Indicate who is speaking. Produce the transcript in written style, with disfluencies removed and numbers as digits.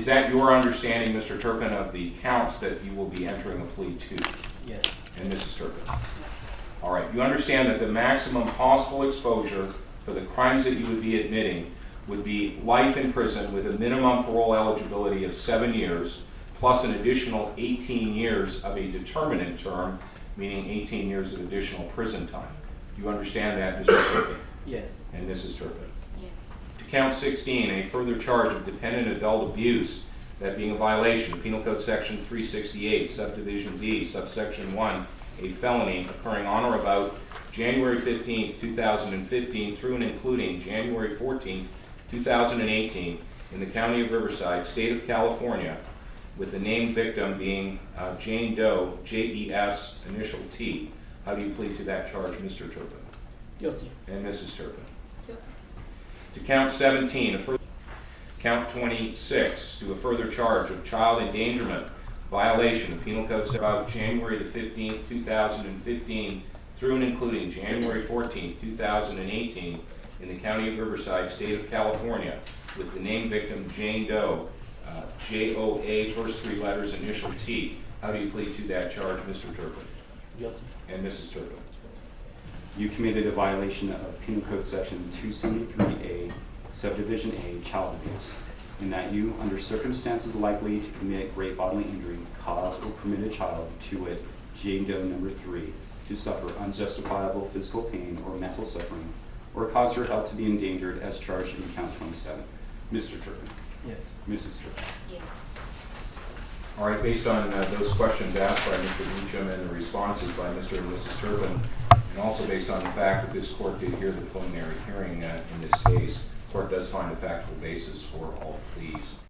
Speaker 1: Is that your understanding, Mr. Turpin, of the counts that you will be entering a plea to?
Speaker 2: Yes.
Speaker 1: And Mrs. Turpin? All right. You understand that the maximum possible exposure for the crimes that you would be admitting would be life in prison with a minimum parole eligibility of 7 years, plus an additional 18 years of a determinate term, meaning 18 years of additional prison time. Do you understand that, Mr. Turpin?
Speaker 2: Yes.
Speaker 1: And Mrs. Turpin?
Speaker 3: Yes.
Speaker 1: To count 16, a further charge of dependent adult abuse, that being a violation of Penal Code Section 368, Subdivision D, Subsection 1, a felony occurring on or about January 15, 2015 through and including January 14, 2018 in the County of Riverside, State of California, with the named victim being Jane Doe, J-E-S, initial T. How do you plead to that charge, Mr. Turpin?
Speaker 2: Guilty.
Speaker 1: And Mrs. Turpin?
Speaker 3: Guilty.
Speaker 1: To count 17, count 26, to a further charge of child endangerment violation of Penal Code about January the 15th, 2015 through and including January 14th, 2018 in the County of Riverside, State of California, with the named victim Jane Doe, J-O-A, first 3 letters, initial T. How do you plead to that charge, Mr. Turpin?
Speaker 2: Guilty.
Speaker 1: And Mrs. Turpin?
Speaker 4: You committed a violation of Penal Code Section 273A, Subdivision A, child abuse, in that you, under circumstances likely to commit great bodily injury, cause or permit a child, to wit, Jane Doe number 3, to suffer unjustifiable physical pain or mental suffering, or cause her health to be endangered as charged in count 27. Mr. Turpin?
Speaker 2: Yes.
Speaker 4: Mrs. Turpin?
Speaker 3: Yes.
Speaker 1: All right, based on those questions asked by Mr. Meacham and the responses by Mr. and Mrs. Turpin, and also based on the fact that this court did hear the preliminary hearing in this case, the court does find a factual basis for all pleas.